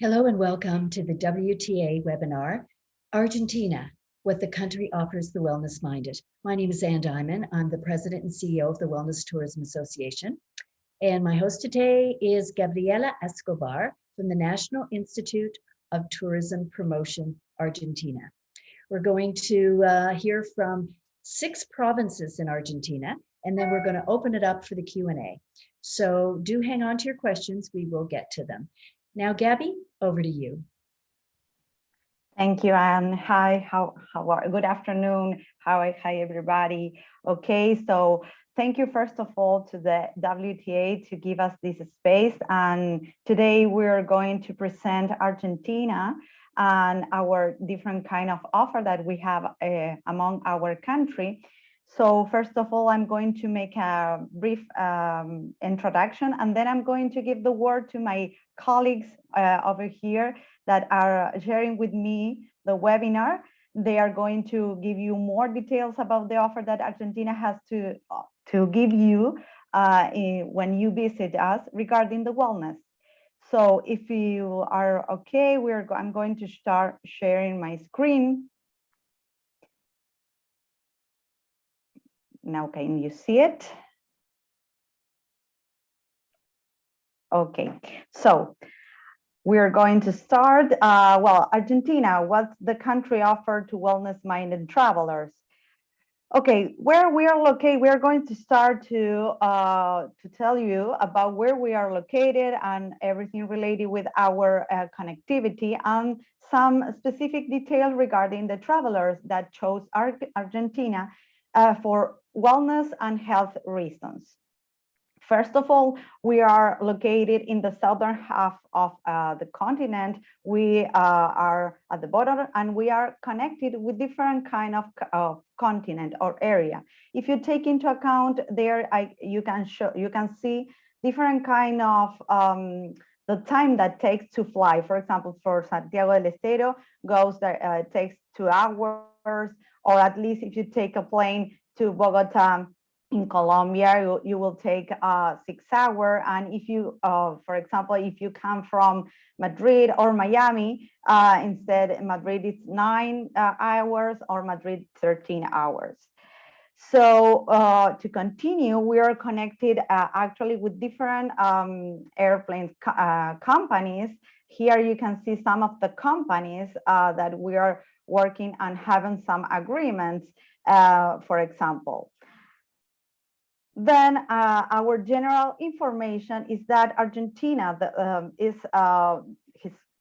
Hello and welcome to the WTA webinar, Argentina, What the Country Offers the Wellness-Minded. My name is Ann Diamond. I'm the President and CEO of the Wellness Tourism Association. And my host today is Gabriela Escobar from the National Institute of Tourism Promotion, Argentina. We're going to hear from 6 provinces in Argentina, and then we're going to open it up for the Q&A. So do hang on to your questions. We will get to them. Now, Gabby, over to you. Thank you, Anne. Hi, how are, good afternoon. Hi, everybody. Okay, so thank you first of all to the WTA to give us this space. And today we're going to present Argentina and our different kind of offer that we have among our country. So first of all, I'm going to make a brief introduction, and then I'm going to give the word to my colleagues over here that are sharing with me the webinar. They are going to give you more details about the offer that Argentina has to give you when you visit us regarding the wellness. So if you are okay, I'm going to start sharing my screen. Now, can you see it? Okay, so we're going to start. Well, Argentina, what's the country offer to wellness-minded travelers? Okay, where we are located, we are going to start to tell you about where we are located and everything related with our connectivity and some specific detail regarding the travelers that chose Argentina for wellness and health reasons. First of all, we are located in the southern half of the continent. We are at the bottom, and we are connected with different kind of continent or area. If you take into account there, you can see different kind of the time that takes to fly. For example, for Santiago del Estero goes there, takes 2 hours, or at least if you take a plane to Bogota in Colombia, you will take 6 hours. And if you, for example, if you come from Madrid or Miami, instead Madrid is 9 hours or Madrid 13 hours. So to continue, we are connected actually with different airplane companies. Here you can see some of the companies that we are working and having some agreements, for example. Then our general information is that Argentina his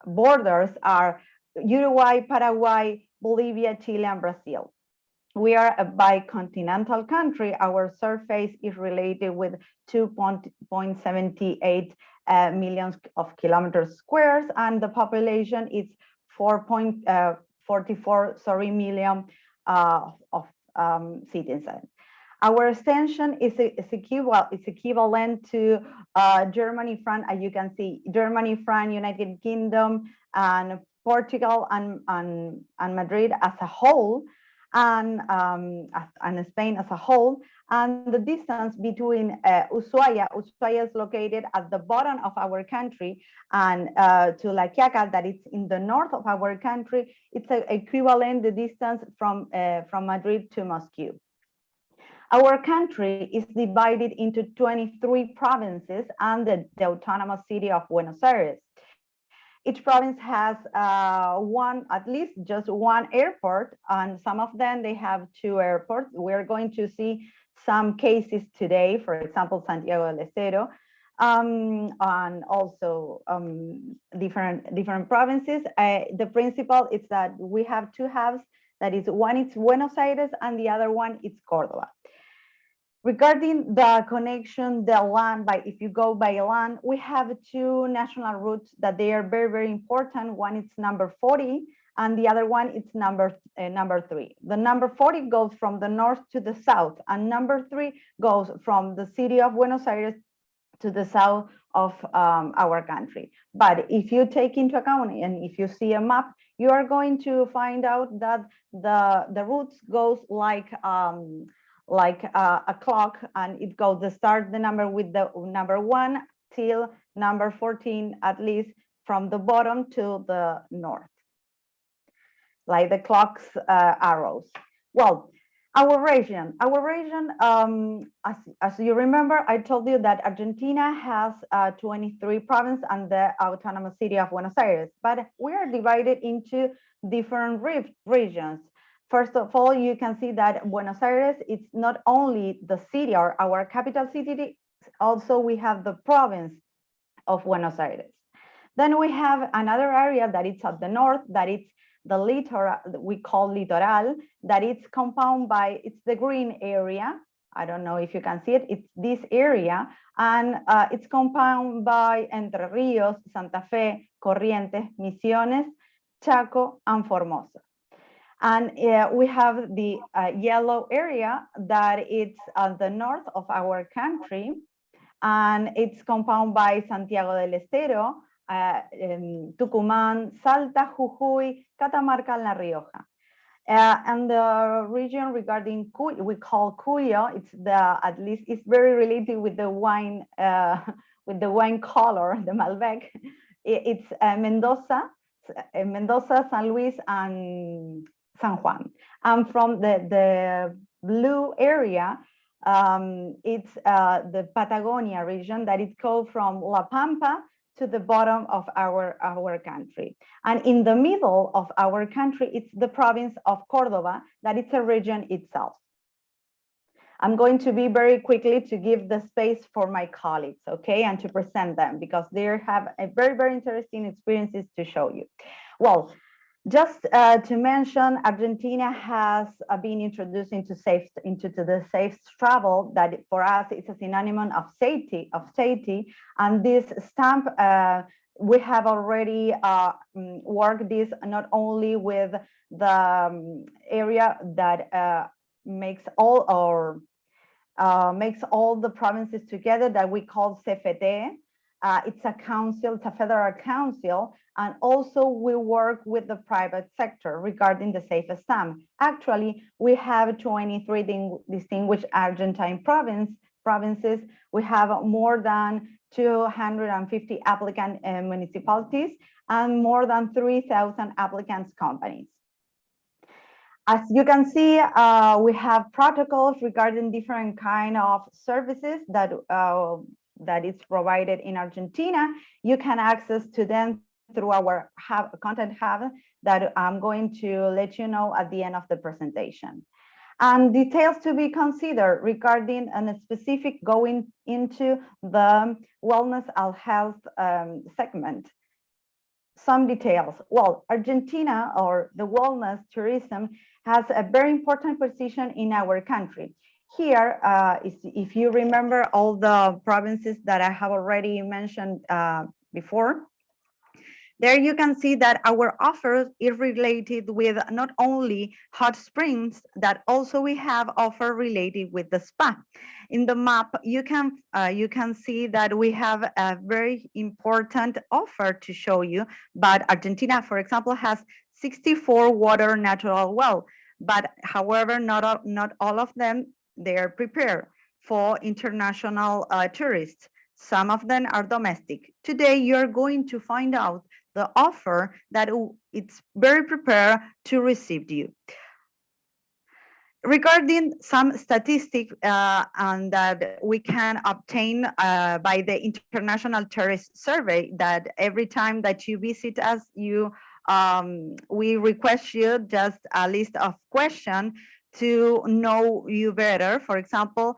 borders are Uruguay, Paraguay, Bolivia, Chile, and Brazil. We are a bicontinental country. Our surface is related with 2.78 million of kilometers squares, and the population is 4.44 million of citizens. Our extension is equivalent to Germany, France, as you can see, Germany, France, United Kingdom, and Portugal, and Madrid as a whole, and Spain as a whole. And the distance between Ushuaia is located at the bottom of our country, and to La Quiaca, that is in the north of our country, it's equivalent the distance from Madrid to Moscow. Our country is divided into 23 provinces and the autonomous city of Buenos Aires. Each province has at least just one airport, and some of them, they have 2 airports. We're going to see some cases today, for example, Santiago del Estero, and also different provinces. The principle is that we have 2 hubs, that is, one is Buenos Aires and the other one is Córdoba. Regarding the connection, the land, if you go by land, we have 2 national routes that they are very, very important. One is number 40, and the other one is number 3. The number 40 goes from the north to the south, and number 3 goes from the city of Buenos Aires to the south of our country. But if you take into account, and if you see a map, you are going to find out that the routes goes like a clock, and it goes the number with the number 1 till number 14, at least from the bottom to the north, like the clock's arrows. Well, our region, as you remember, I told you that Argentina has 23 provinces and the autonomous city of Buenos Aires, but we are divided into different regions. First of all, you can see that Buenos Aires, it's not only the city or our capital city, also we have the province of Buenos Aires. Then we have another area that is at the north, that it's the littoral, we call litoral, that it's compounded by, it's the green area. I don't know if you can see it, it's this area, and it's compounded by Entre Ríos, Santa Fe, Corrientes, Misiones, Chaco, and Formosa. And we have the yellow area that it's at the north of our country, and it's compounded by Santiago del Estero, Tucumán, Salta, Jujuy, Catamarca, and La Rioja. And the region regarding Cuyo, we call Cuyo, it's at least it's very related with the wine color, the Malbec. It's Mendoza, San Luis, and San Juan. And from the blue area, it's the Patagonia region, that it goes from La Pampa to the bottom of our country. And in the middle of our country, it's the province of Cordoba, that it's a region itself. I'm going to be very quickly to give the space for my colleagues, okay, and to present them, because they have a very, very interesting experiences to show you. Well, just to mention, Argentina has been introduced into the safe travel, that for us is a synonym of safety. And this stamp, we have already worked this not only with the area that makes all the provinces together, that we call CFT. It's a council, it's a federal council, and also we work with the private sector regarding the safe stamp. Actually, we have 23 distinguished Argentine provinces. We have more than 250 applicant municipalities and more than 3,000 applicants companies. As you can see, we have protocols regarding different kind of services that is provided in Argentina. You can access to them through our content hub that I'm going to let you know at the end of the presentation. And details to be considered regarding a specific going into the wellness and health segment. Some details. Well, Argentina, or the wellness tourism, has a very important position in our country. Here, if you remember all the provinces that I have already mentioned before, there you can see that our offer is related with not only hot springs, that also we have offer related with the spa. In the map, you can see that we have a very important offer to show you. But Argentina, for example, has 64 water natural well, but however, not all of them they are prepared for international tourists. Some of them are domestic. Today, you're going to find out the offer that it's very prepared to receive you. Regarding some statistics and that we can obtain by the International Tourist Survey, that every time that you visit us, we request you just a list of questions to know you better. For example,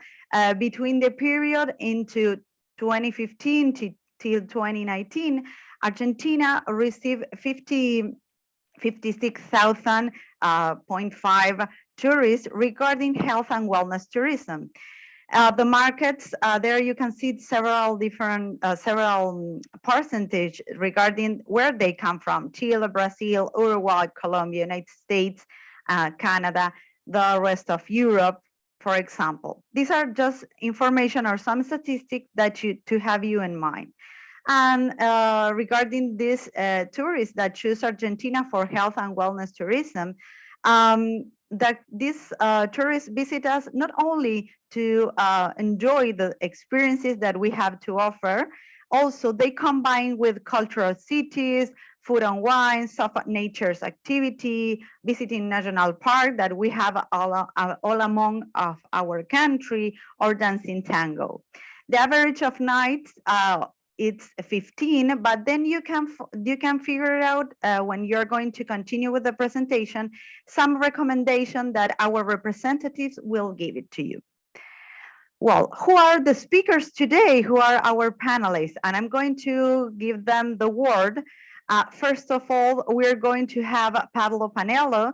between the period into 2015 till 2019, Argentina received 56,000.5 tourists regarding health and wellness tourism. The markets, there you can see several different, percentage regarding where they come from: Chile, Brazil, Uruguay, Colombia, United States, Canada, the rest of Europe, for example. These are just information or some statistics that to have you in mind. And regarding these tourists that choose Argentina for health and wellness tourism, that these tourists visit us not only to enjoy the experiences that we have to offer, Also, they combine with cultural cities, food and wine, soft nature's activity, visiting national park that we have all among of our country, or dancing tango. The average of nights it's 15, but then you can figure it out when you're going to continue with the presentation, some recommendation that our representatives will give it to you. Well, who are the speakers today? Who are our panelists? And I'm going to give them the word. First of all, we're going to have Pablo Panello.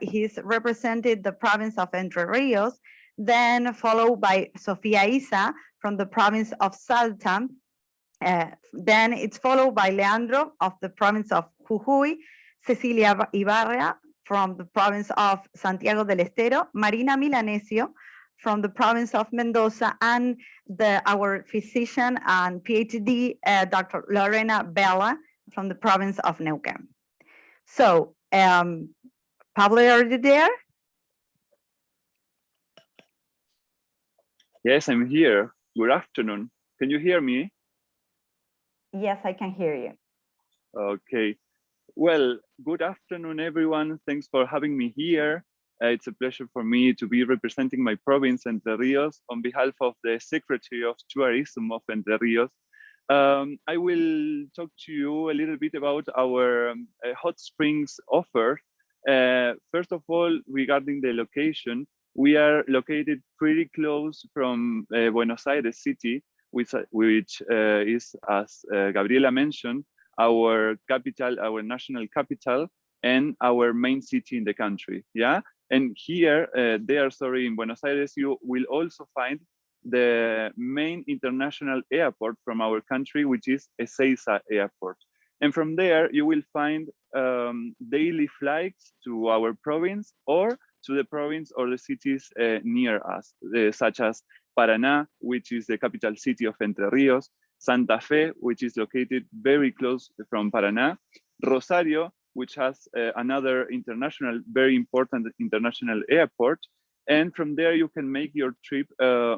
He's represented the province of Entre Rios, then followed by Sofia Isa from the province of Salta. Then it's followed by Leandro of the province of Jujuy, Cecilia Ibarra from the province of Santiago del Estero, Marina Milanesio from the province of Mendoza, and our physician and PhD, Dr. Lorena Bella from the province of Neuquén. So, Pablo, are you there? Yes, I'm here. Good afternoon. Can you hear me? Yes, I can hear you. Okay. Well, good afternoon, everyone. Thanks for having me here. It's a pleasure for me to be representing my province, Entre Rios, on behalf of the Secretary of Tourism of Entre Rios. I will talk to you a little bit about our hot springs offer. First of all, regarding the location, we are located pretty close from Buenos Aires city, which is, as Gabriela mentioned, our capital, our national capital, and our main city in the country. Yeah, and here, in Buenos Aires, you will also find the main international airport from our country, which is Ezeiza Airport. And from there, you will find daily flights to our province or to the province or the cities near us, such as Paraná, which is the capital city of Entre Rios, Santa Fe, which is located very close from Paraná, Rosario, which has another very important international airport. And from there, you can make your trip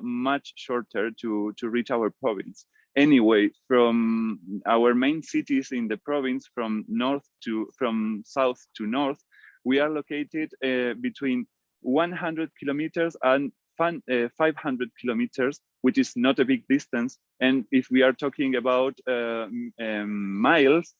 much shorter to reach our province. Anyway, from our main cities in the province, from south to north, we are located between 100 kilometers and 500 kilometers, which is not a big distance. And if we are talking about miles,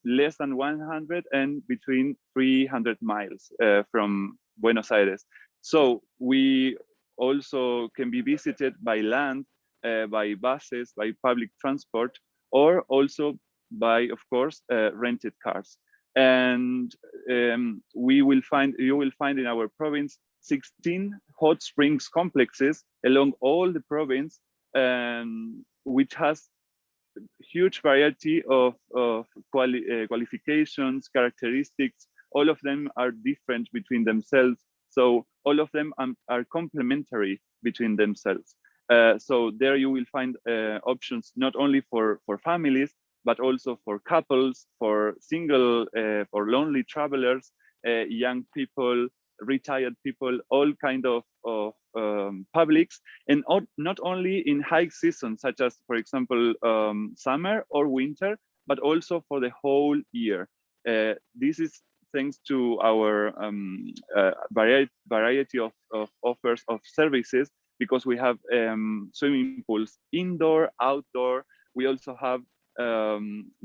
less than 100 and between 300 miles from Buenos Aires. So we also can be visited by land, by buses, by public transport, or also by, of course, rented cars. And you will find in our province 16 hot springs complexes along all the province, which has huge variety of qualifications, characteristics. All of them are different between themselves. So all of them are complementary between themselves. So there you will find options not only for families, but also for couples, for single, for lonely travelers, young people, retired people, all kind of publics, and not only in high season, such as, for example, summer or winter, but also for the whole year. This is thanks to our variety of offers of services, because we have swimming pools, indoor, outdoor. We also have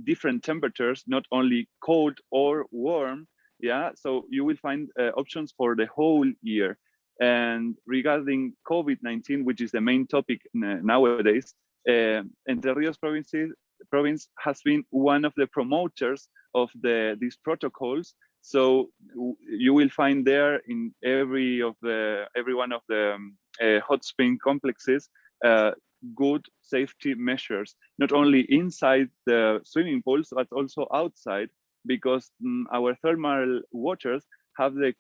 different temperatures, not only cold or warm. Yeah, so you will find options for the whole year. And regarding COVID-19, which is the main topic nowadays, Entre Rios province has been one of the promoters of these protocols. So you will find there in every one of the hot spring complexes good safety measures, not only inside the swimming pools, but also outside, because our thermal waters have the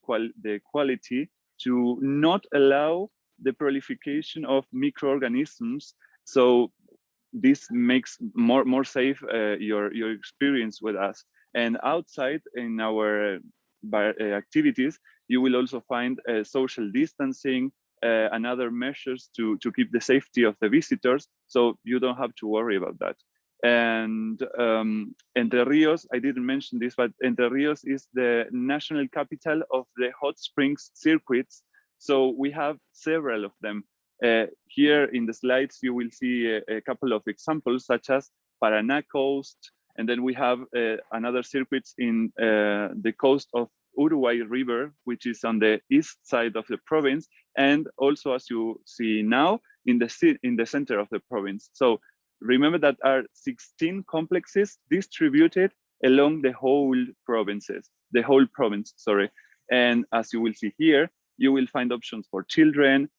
quality to not allow the proliferation of microorganisms. So this makes more safe your experience with us. And outside in our activities, you will also find social distancing, and other measures to keep the safety of the visitors. So you don't have to worry about that. And Entre Rios, I didn't mention this, but Entre Rios is the national capital of the hot springs circuits. So we have several of them. Here in the slides, you will see a couple of examples, such as Paraná coast, and then we have another circuits in the coast of Uruguay River, which is on the east side of the province, and also, as you see now, in the center of the province. So remember that are 16 complexes distributed along the whole province, sorry. And as you will see here, you will find options for children,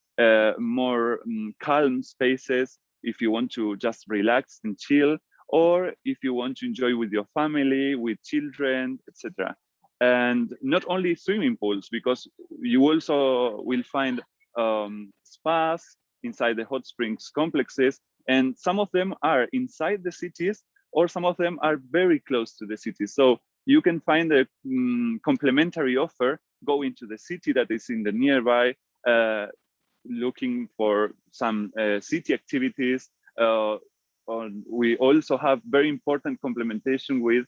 more calm spaces if you want to just relax and chill, or if you want to enjoy with your family, with children, etc. And not only swimming pools, because you also will find spas inside the hot springs complexes, and some of them are inside the cities, or some of them are very close to the city. So you can find a complementary offer going to the city that is in the nearby, looking for some city activities. We also have very important complementation with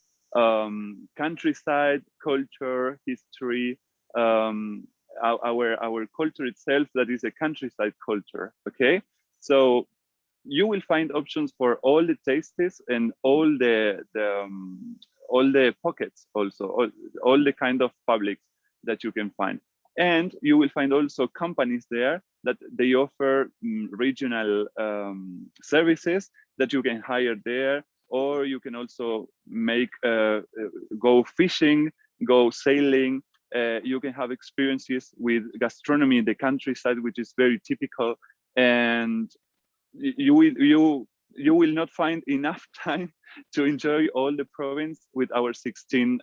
countryside, culture, history, our culture itself, that is a countryside culture, okay? So you will find options for all the tastes and all the pockets, also all the kind of publics that you can find. And you will find also companies there that they offer regional services that you can hire there, or you can also make go fishing, go sailing. You can have experiences with gastronomy in the countryside, which is very typical, and you will not find enough time to enjoy all the province with our 16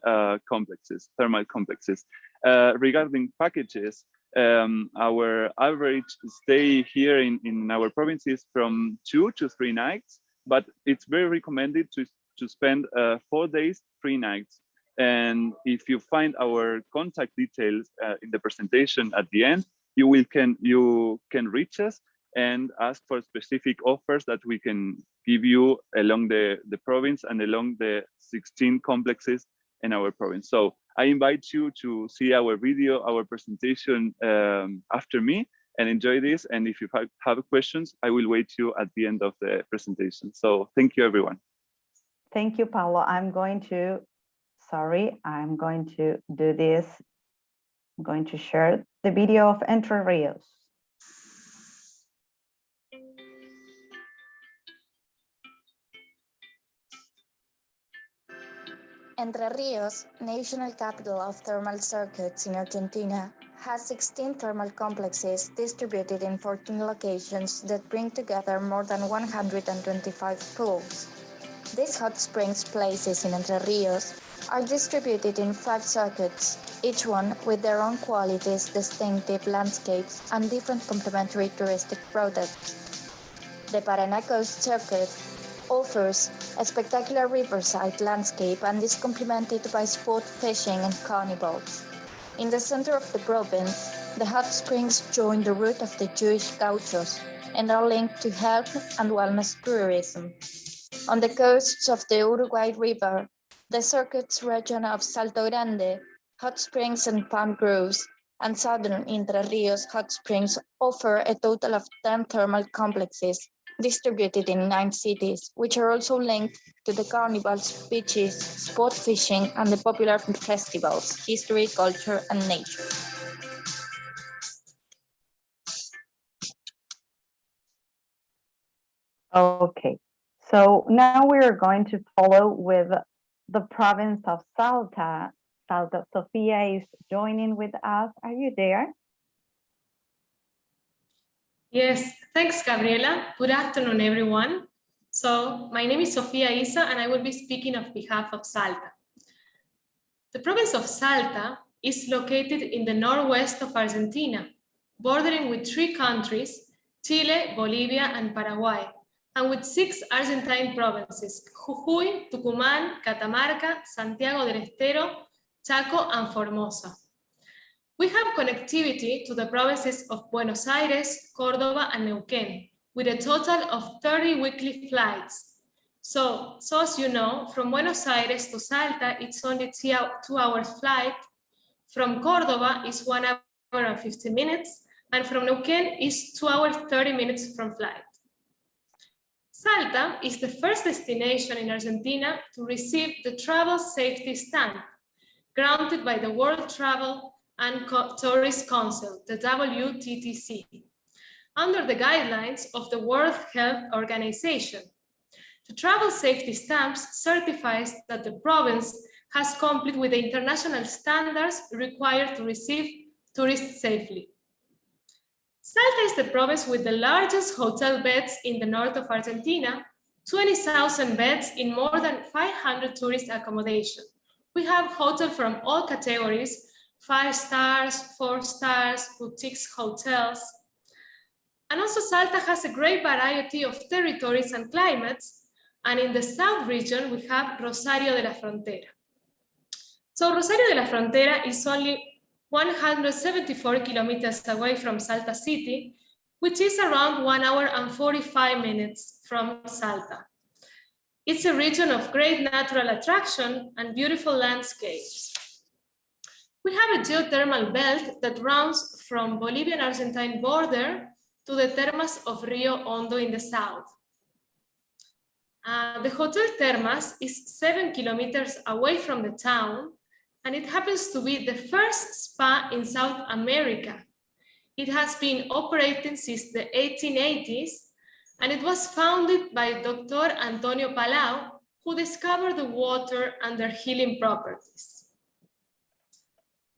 complexes, thermal complexes. Regarding packages, our average stay here in our province is from 2 to 3 nights, but it's very recommended to spend 4 days, 3 nights. And if you find our contact details in the presentation at the end, you can reach us and ask for specific offers that we can give you along the province and along the 16 complexes in our province. So I invite you to see our video, our presentation after me, and enjoy this. And if you have questions, I will wait you at the end of the presentation. So thank you, everyone. Thank you, Paulo. I'm going to do this. I'm going to share the video of Entre Rios. Entre Rios, national capital of thermal circuits in Argentina, has 16 thermal complexes distributed in 14 locations that bring together more than 125 pools. These hot springs places in Entre Rios are distributed in 5 circuits, each one with their own qualities, distinctive landscapes, and different complementary touristic products. The Paraná Coast Circuit offers a spectacular riverside landscape and is complemented by sport fishing and carnivals. In the center of the province, the hot springs join the route of the Jewish gauchos and are linked to health and wellness tourism. On the coasts of the Uruguay River, the circuits region of Salto Grande, hot springs and palm groves, and southern Entre Rios hot springs offer a total of 10 thermal complexes distributed in 9 cities, which are also linked to the carnivals, beaches, sport fishing, and the popular festivals, history, culture, and nature. Okay, so now we are going to follow with the province of Salta. Salta, Sofia is joining with us. Are you there? Yes, thanks, Gabriela. Good afternoon, everyone. So my name is Sofia Isa, and I will be speaking on behalf of Salta. The province of Salta is located in the northwest of Argentina, bordering with 3 countries, Chile, Bolivia, and Paraguay, and with 6 Argentine provinces, Jujuy, Tucumán, Catamarca, Santiago del Estero, Chaco, and Formosa. We have connectivity to the provinces of Buenos Aires, Córdoba, and Neuquén, with a total of 30 weekly flights. So as you know, from Buenos Aires to Salta, it's only 2 hours flight. From Córdoba is 1 hour and 50 minutes, and from Neuquén is 2 hours, 30 minutes from flight. Salta is the first destination in Argentina to receive the Travel Safety Stamp, granted by the World Travel and Tourist Council, the WTTC, under the guidelines of the World Health Organization. The Travel Safety Stamp certifies that the province has complied with the international standards required to receive tourists safely. Salta is the province with the largest hotel beds in the north of Argentina, 20,000 beds in more than 500 tourist accommodation. We have hotels from all categories, 5 stars, 4 stars, boutiques hotels. And also Salta has a great variety of territories and climates. And in the south region, we have Rosario de la Frontera. So Rosario de la Frontera is only 174 kilometers away from Salta city, which is around 1 hour and 45 minutes from Salta. It's a region of great natural attraction and beautiful landscapes. We have a geothermal belt that runs from Bolivian-Argentine border to the Termas of Rio Hondo in the south. The Hotel Termas is 7 kilometers away from the town, and it happens to be the first spa in South America. It has been operating since the 1880s, and it was founded by Dr. Antonio Palau, who discovered the water and their healing properties.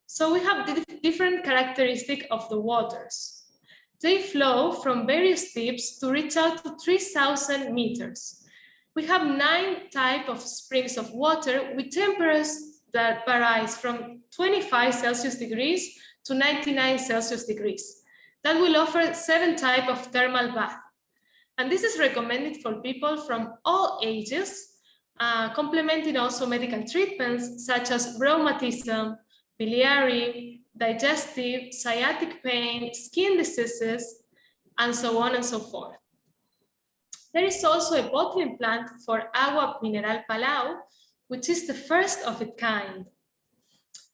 So we have the different characteristics of the waters. They flow from various tips to reach out to 3,000 meters. We have 9 types of springs of water with temperatures that varies from 25 Celsius degrees to 99 Celsius degrees. That will offer 7 types of thermal bath. And this is recommended for people from all ages, complementing also medical treatments such as rheumatism, biliary, digestive, sciatic pain, skin diseases, and so on and so forth. There is also a bottling plant for Agua Mineral Palau, which is the first of its kind.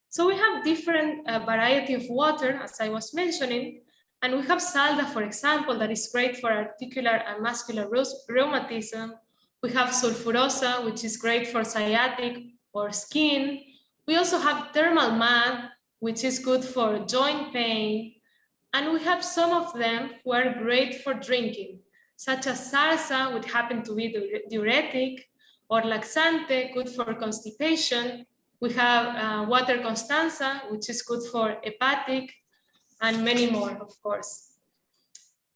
So we have different variety of water, as I was mentioning, and we have Salda, for example, that is great for articular and muscular rheumatism. We have Sulfurosa, which is great for sciatic or skin. We also have Thermal Mud, which is good for joint pain. And we have some of them who are great for drinking, such as Sarsa, which happen to be diuretic, or Laxante, good for constipation. We have Water Constanza, which is good for hepatic, and many more, of course.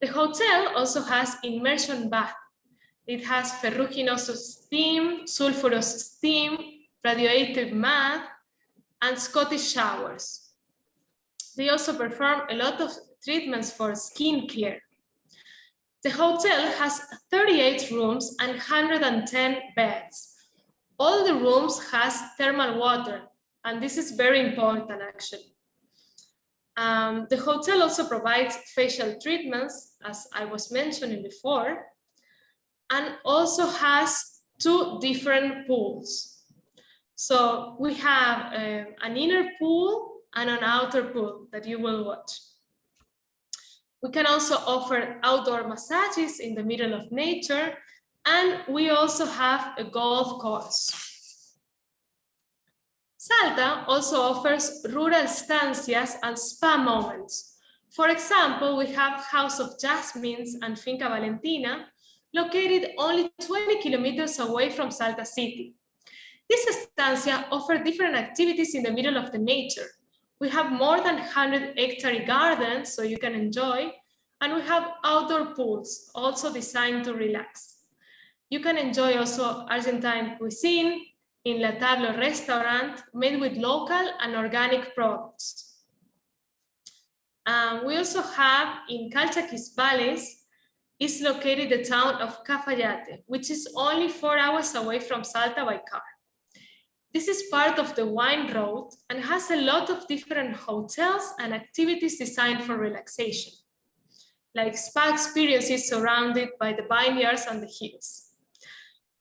The hotel also has immersion bath. It has ferruginous steam, sulfurous steam, radioactive mud, and Scottish showers. They also perform a lot of treatments for skin care. The hotel has 38 rooms and 110 beds. All the rooms has thermal water, and this is very important actually. The hotel also provides facial treatments, as I was mentioning before, and also has 2 different pools. So we have an inner pool and an outer pool that you will watch. We can also offer outdoor massages in the middle of nature, and we also have a golf course. Salta also offers rural estancias and spa moments. For example, we have House of Jasmines and Finca Valentina, located only 20 kilometers away from Salta city. This estancia offers different activities in the middle of the nature. We have more than 100-hectare gardens, so you can enjoy, and we have outdoor pools, also designed to relax. You can enjoy also Argentine cuisine in La Table restaurant made with local and organic products. We also have in Calchaquis Valles, is located the town of Cafayate, which is only 4 hours away from Salta by car. This is part of the wine road and has a lot of different hotels and activities designed for relaxation, like spa experiences surrounded by the vineyards and the hills.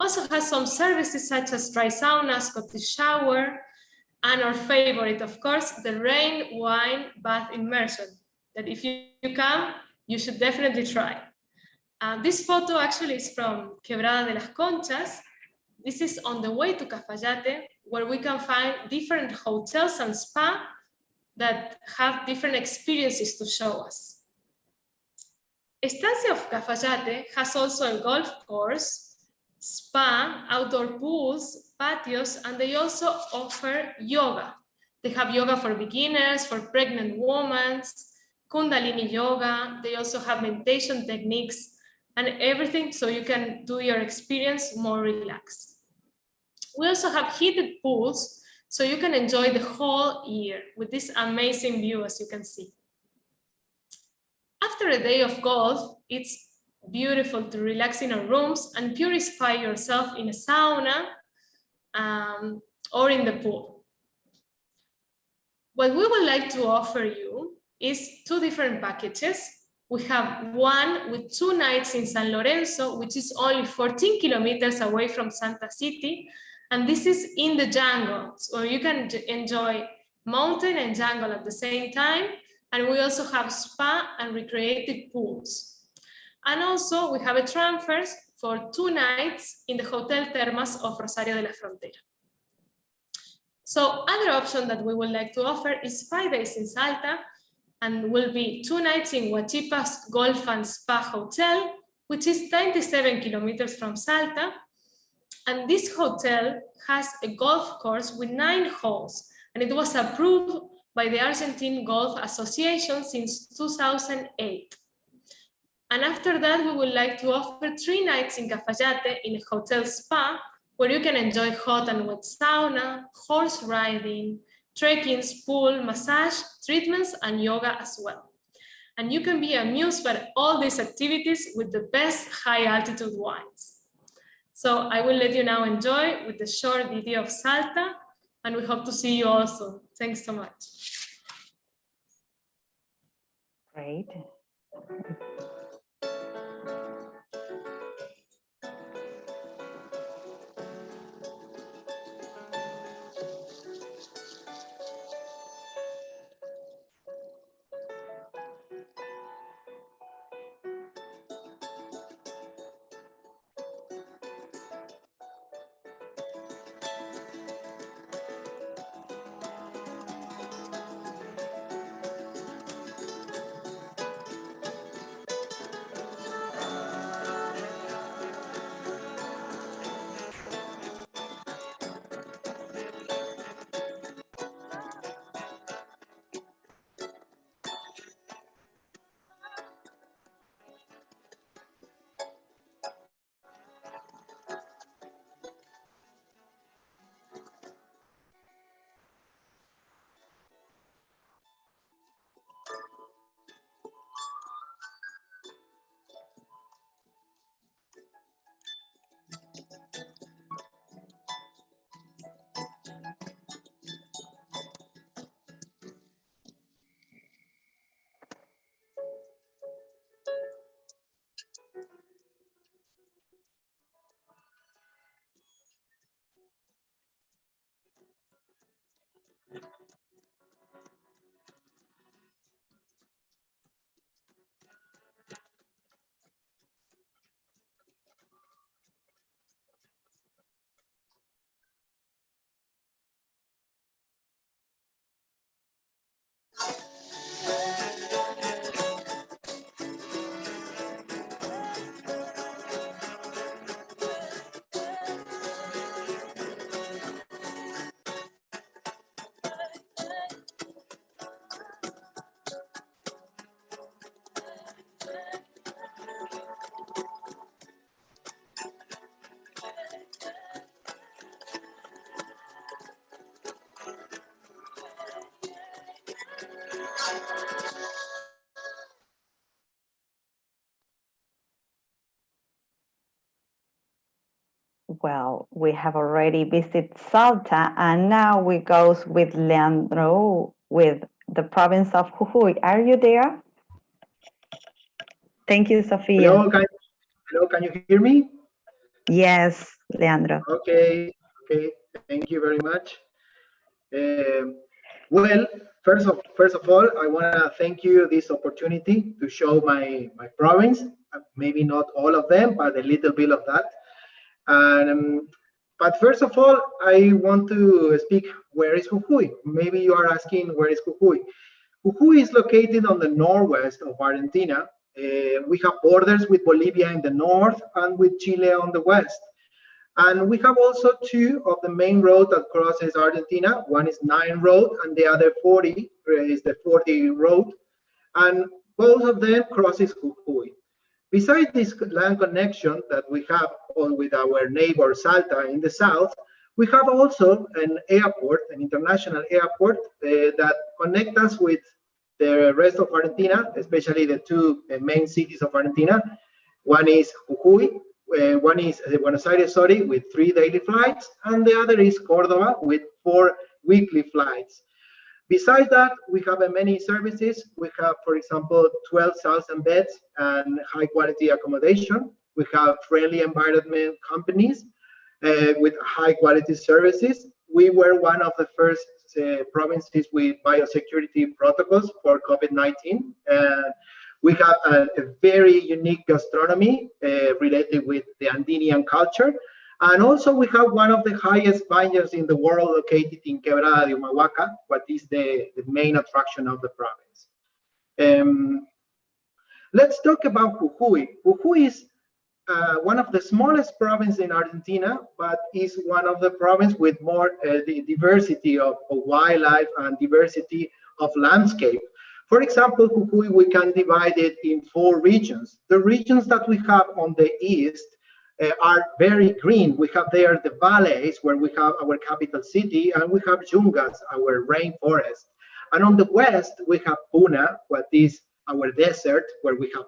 Also has some services such as dry saunas, cottage shower, and our favorite, of course, the rain wine bath immersion, that if you come, you should definitely try. This photo actually is from Quebrada de las Conchas. This is on the way to Cafayate, where we can find different hotels and spa that have different experiences to show us. Estancia of Cafayate has also a golf course, spa, outdoor pools, patios, and they also offer yoga. They have yoga for beginners, for pregnant women, Kundalini yoga. They also have meditation techniques and everything so you can do your experience more relaxed. We also have heated pools so you can enjoy the whole year with this amazing view, as you can see. After a day of golf, it's beautiful to relax in our rooms and purify yourself in a sauna or in the pool. What we would like to offer you is two different packages. We have one with 2 nights in San Lorenzo, which is only 14 kilometers away from Santa City. And this is in the jungle, so you can enjoy mountain and jungle at the same time. And we also have spa and recreative pools. And also we have a transfer for 2 nights in the Hotel Termas of Rosario de la Frontera. So other option that we would like to offer is 5 days in Salta, and will be 2 nights in Huachipa's Golf and Spa Hotel, which is 97 kilometers from Salta. And this hotel has a golf course with 9 holes, and it was approved by the Argentine Golf Association since 2008. And after that, we would like to offer 3 nights in Cafayate in a hotel spa, where you can enjoy hot and wet sauna, horse riding, trekking, pool, massage, treatments, and yoga as well. And you can be amused by all these activities with the best high altitude wines. So I will let you now enjoy with the short video of Salta, and we hope to see you also. Thanks so much. Great. Well, we have already visited Salta, and now we go with Leandro with the province of Jujuy. Are you there? Thank you, Sofia. Hello, can you hear me? Yes, Leandro. Okay, thank you very much. Um, well, first of all, I want to thank you this opportunity to show my province. Maybe not all of them, but a little bit of that. And but first of all, I want to speak. Where is Jujuy? Maybe you are asking where is Jujuy. Jujuy is located on the northwest of Argentina. We have borders with Bolivia in the north and with Chile on the west. And we have also two of the main roads that crosses Argentina. One is 9 Road and the other 40 is the 40 Road. And both of them crosses Jujuy. Besides this land connection that we have with our neighbor Salta in the south, we have also an airport, an international airport that connects us with the rest of Argentina, especially the two main cities of Argentina. One is Jujuy, one is Buenos Aires, sorry, with 3 daily flights, and the other is Cordoba with 4 weekly flights. Besides that, we have many services. We have, for example, 12,000 beds and high quality accommodation. We have friendly environment companies with high quality services. We were one of the first provinces with biosecurity protocols for COVID-19. We have a very unique gastronomy related with the Andinian culture. And also we have one of the highest vineyards in the world located in Quebrada de Humahuaca, what is the main attraction of the province. Let's talk about Jujuy. Jujuy is one of the smallest provinces in Argentina, but is one of the provinces with more diversity of wildlife and diversity of landscape. For example, Jujuy, we can divide it in 4 regions. The regions that we have on the east are very green. We have there the valleys where we have our capital city, and we have Yungas, our rainforest. And on the west, we have Puna, what is our desert, where we have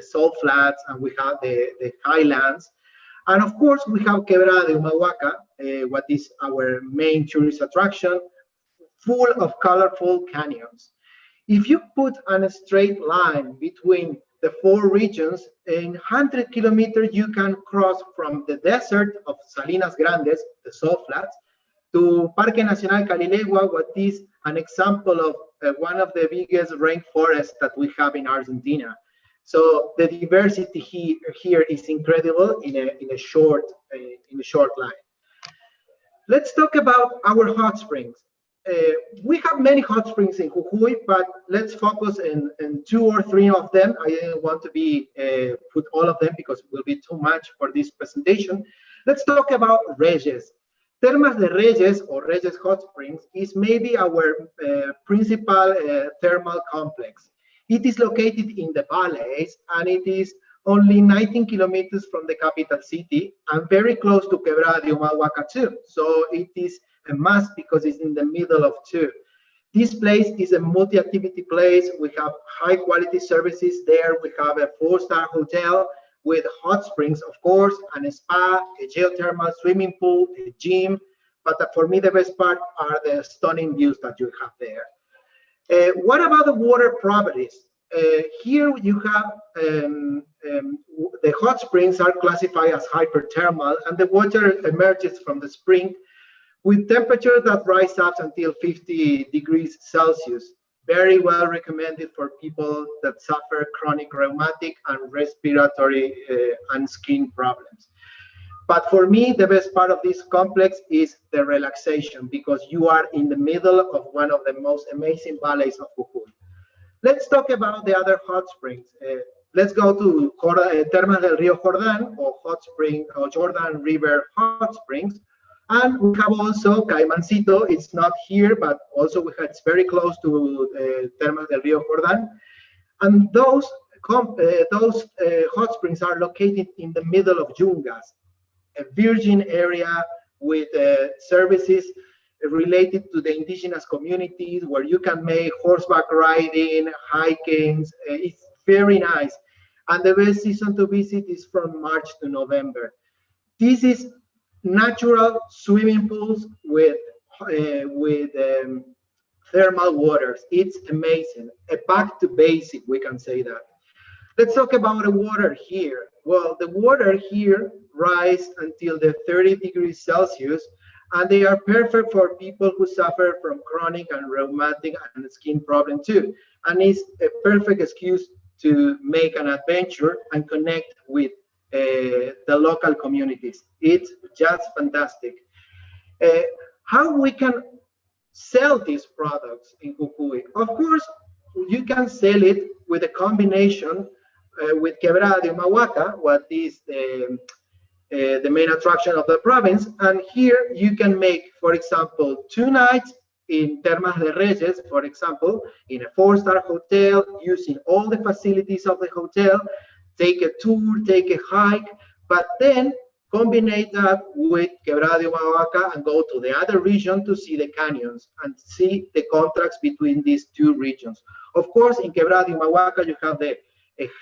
salt flats, and we have the highlands. And of course, we have Quebrada de Humahuaca, what is our main tourist attraction, full of colorful canyons. If you put on a straight line between the 4 regions, in 100 kilometers, you can cross from the desert of Salinas Grandes, the salt flats, to Parque Nacional Calilegua, what is an example of one of the biggest rainforests that we have in Argentina. So the diversity here is incredible in a short line. Let's talk about our hot springs. We have many hot springs in Jujuy, but let's focus in 2 or 3 of them. I didn't want to put all of them because it will be too much for this presentation. Let's talk about Reyes. Termas de Reyes, or Reyes Hot Springs, is maybe our principal thermal complex. It is located in the valleys, and it is only 19 kilometers from the capital city and very close to Quebrada de Humahuaca too. So it is a must because it's in the middle of 2. This place is a multi-activity place. We have high quality services there. We have a 4-star hotel with hot springs, of course, and a spa, a geothermal swimming pool, a gym. But for me, the best part are the stunning views that you have there. What about the water properties? Here you have the hot springs are classified as hyperthermal, and the water emerges from the spring with temperature that rise up until 50 degrees Celsius. Very well recommended for people that suffer chronic rheumatic and respiratory and skin problems. But for me, the best part of this complex is the relaxation, because you are in the middle of one of the most amazing valleys of Jujuy. Let's talk about the other hot springs. Let's go to Termas del Río Jordán, or hot spring, or Jordan River hot springs. And we have also Caimancito. It's not here, but also it's very close to Termas del Río Jordán. And those hot springs are located in the middle of Yungas, a virgin area with services related to the indigenous communities, where you can make horseback riding, hiking. It's very nice. And the best season to visit is from March to November. This is natural swimming pools with thermal waters. It's amazing. A back to basic, we can say that. Let's talk about the water here. Well, the water here rise until the 30 degrees Celsius, and they are perfect for people who suffer from chronic and rheumatic and skin problem too. And it's a perfect excuse to make an adventure and connect with the local communities. It's just fantastic. Uh, how we can sell these products in Jujuy? Of course, you can sell it with a combination with Quebrada de Humahuaca, what is the main attraction of the province. And here you can make, for example, 2 nights in Termas de Reyes, for example, in a 4-star hotel, using all the facilities of the hotel, take a tour, take a hike, but then combine that with Quebrada de Humahuaca and go to the other region to see the canyons and see the contracts between these 2 regions. Of course, in Quebrada de Humahuaca, you have the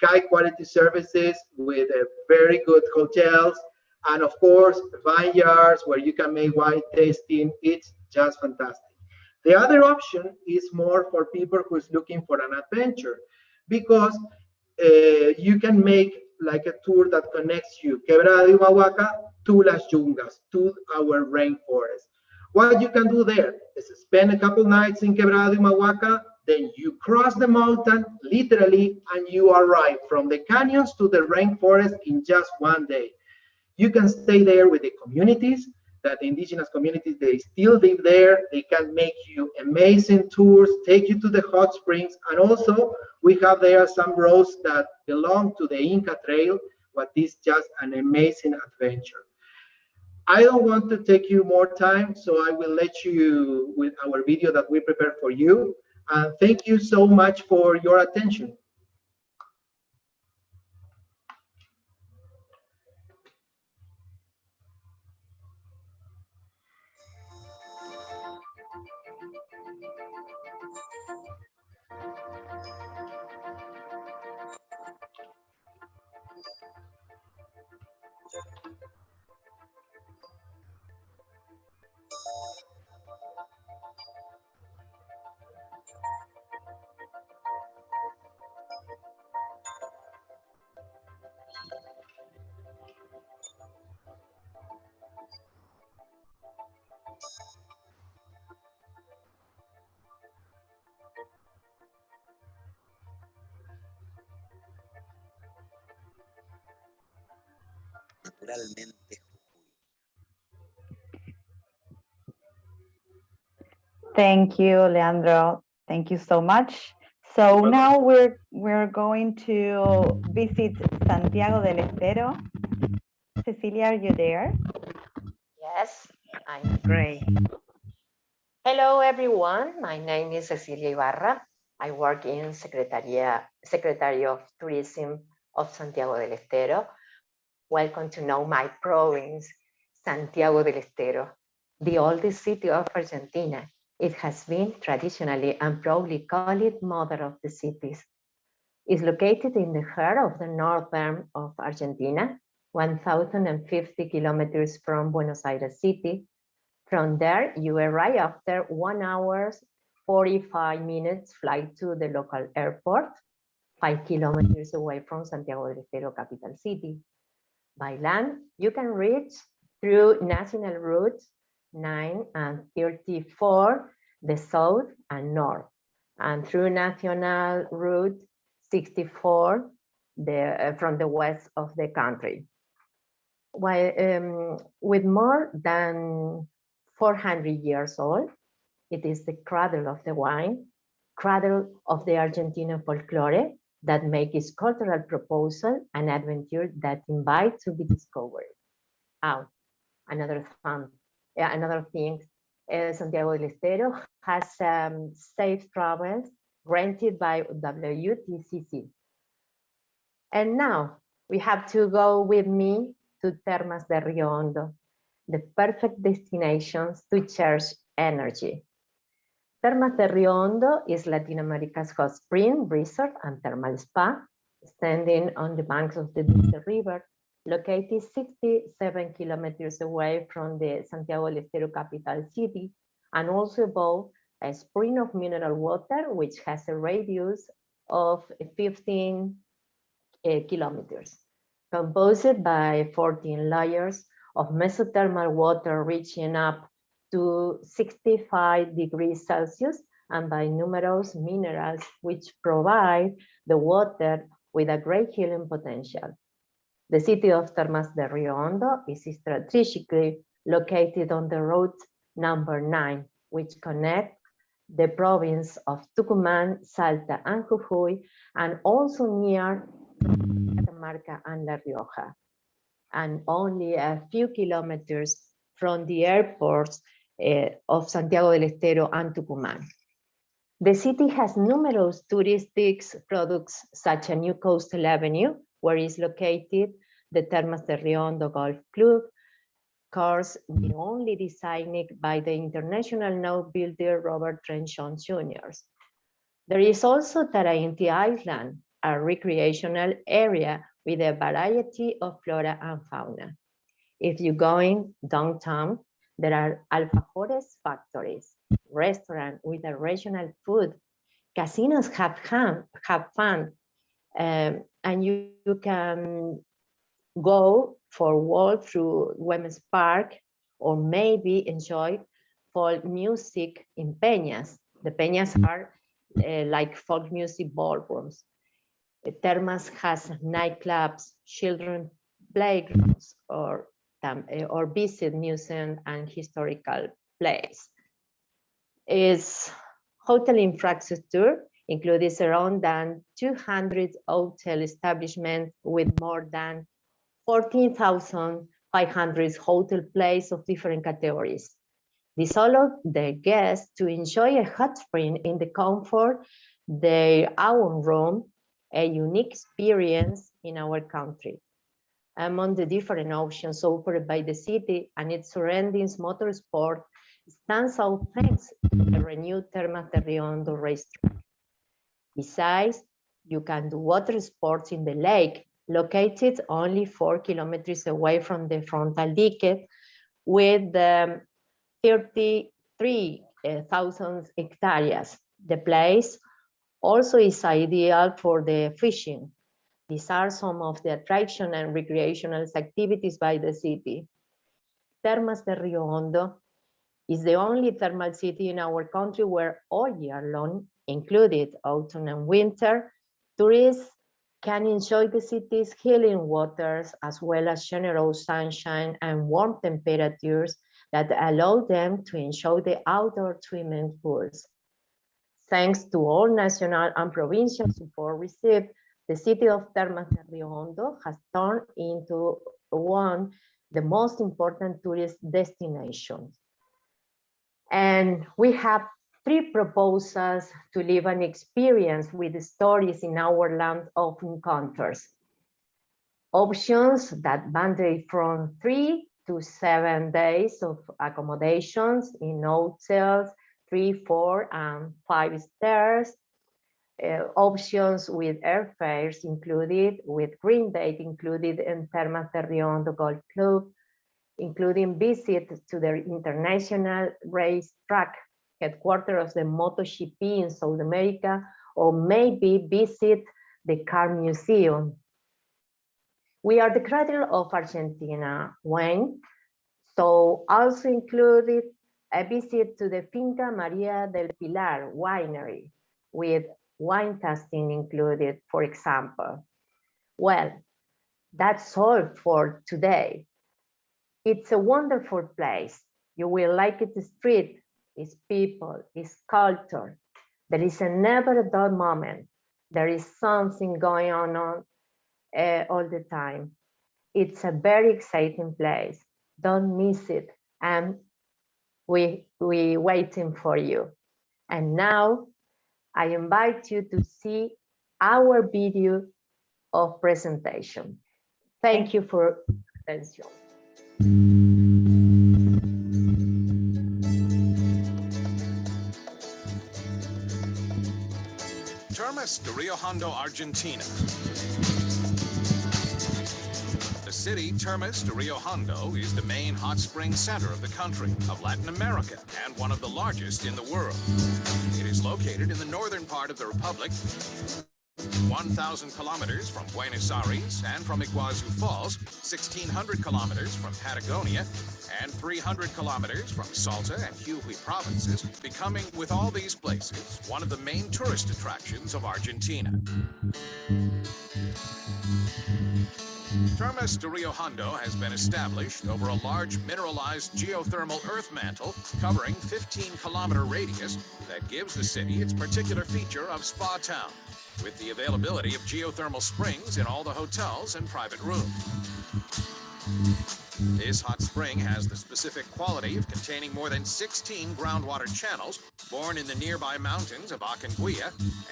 high quality services with very good hotels, and of course, vineyards where you can make wine tasting. It's just fantastic. The other option is more for people who is looking for an adventure, because you can make like a tour that connects you, Quebrada de Humahuaca to Las Yungas, to our rainforest. What you can do there is spend a couple nights in Quebrada de Humahuaca, then you cross the mountain literally, and you arrive from the canyons to the rainforest in just 1 day. You can stay there with the communities, that the indigenous communities, they still live there. They can make you amazing tours, take you to the hot springs. And also we have there some roads that belong to the Inca Trail, what is just an amazing adventure. I don't want to take you more time, so I will let you with our video that we prepared for you. And thank you so much for your attention. Thank you, Leandro. Thank you so much. So now we're going to visit Santiago del Estero. Cecilia, are you there? Yes, I'm great. Hello, everyone. My name is Cecilia Ibarra. I work in Secretary of Tourism of Santiago del Estero. Welcome to know my province, Santiago del Estero, the oldest city of Argentina. It has been traditionally and proudly called mother of the cities. It's located in the heart of the northern of Argentina, 1,050 kilometers from Buenos Aires city. From there, you arrive after 1 hour, 45 minutes flight to the local airport, 5 kilometers away from Santiago del Estero capital city. By land, you can reach through National Routes 9 and 34, the south and north, and through National Route 64, from the west of the country. With more than 400 years old, it is the cradle of the wine, cradle of the Argentine folklore, that make its cultural proposal an adventure that invite to be discovered. Another thing, Santiago del Estero has safe travels granted by WTCC. And now we have to go with me to Termas de Rio Hondo, the perfect destinations to charge energy. Termas de Rio Hondo is Latin America's hot spring resort and thermal spa, standing on the banks of the Dulce River, located 67 kilometers away from the Santiago del Estero capital city, and also above a spring of mineral water, which has a radius of 15 kilometers, composed by 14 layers of mesothermal water reaching up to 65 degrees Celsius, and by numerous minerals which provide the water with a great healing potential. The city of Termas de Rio Hondo is strategically located on the route number 9, which connects the province of Tucumán, Salta, and Jujuy, and also near Catamarca and La Rioja, and only a few kilometers from the airports of Santiago del Estero and Tucumán. The city has numerous touristic products, such as New Coastal Avenue, where is located the Termas de Rio Hondo Golf Club, course the only designed by the international note builder Robert Trenchon Jr. There is also Tarainti Island, a recreational area with a variety of flora and fauna. If you go in downtown, there are alfajores factories, restaurants with a regional food, casinos have fun, and you can go for a walk through Women's Park, or maybe enjoy folk music in peñas. The peñas are like folk music ballrooms. Termas has nightclubs, children playgrounds, or visit museums and historical places. Its hotel infrastructure includes around 200 hotel establishments with more than 14,500 hotel places of different categories. This allows the guests to enjoy a hot spring in the comfort their own room, a unique experience in our country. Among the different options offered by the city and its surroundings, motorsport stands out thanks to the renewed Termas de Rio Hondo racetrack. Besides, you can do water sports in the lake, located only 4 kilometers away from the frontal dique, with 33,000 hectares. The place also is ideal for the fishing. These are some of the attraction and recreational activities by the city. Termas de Rio Hondo is the only thermal city in our country where all year long, included autumn and winter, tourists can enjoy the city's healing waters, as well as generous sunshine and warm temperatures that allow them to enjoy the outdoor swimming pools. Thanks to all national and provincial support received, the city of Termas de Rio Hondo has turned into one of the most important tourist destinations. And we have 3 proposals to live an experience with the stories in our land of encounters. Options that vary from 3 to 7 days of accommodations in hotels, 3, 4, and 5 stars. Options with airfares included, with green date included in Termas de Rio Hondo Golf Club, including visits to the international racetrack, headquarters of the MotoGP in South America, or maybe visit the car museum. We are the cradle of Argentina wine, so also included a visit to the Finca Maria del Pilar winery, with wine tasting included, for example. Well, that's all for today. It's a wonderful place. You will like it, the street, its people, its culture. There is a never dull moment. There is something going on all the time. It's a very exciting place. Don't miss it. And we waiting for you. And now I invite you to see our video of presentation. Thank you for attention. Termas de Rio Hondo, Argentina. The city Termas de Rio Hondo is the main hot spring center of the country, of Latin America, and one of the largest in the world. It is located in the northern part of the republic, 1,000 kilometers from Buenos Aires, and from Iguazu Falls, 1,600 kilometers from Patagonia, and 300 kilometers from Salta and Jujuy provinces, becoming, with all these places, one of the main tourist attractions of Argentina. Termas de Rio Hondo has been established over a large mineralized geothermal earth mantle covering 15-kilometer radius that gives the city its particular feature of spa town, with the availability of geothermal springs in all the hotels and private rooms. This hot spring has the specific quality of containing more than 16 groundwater channels born in the nearby mountains of Aconcagua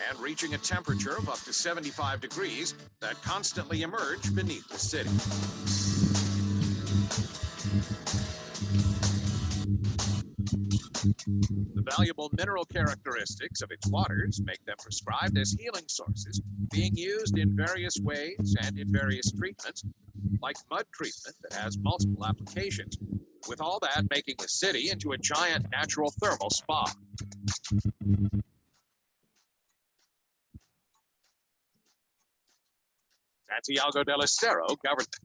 and reaching a temperature of up to 75 degrees that constantly emerge beneath the city. The valuable mineral characteristics of its waters make them prescribed as healing sources, being used in various ways and in various treatments, like mud treatment that has multiple applications, with all that making the city into a giant natural thermal spa. Santiago del Estero government.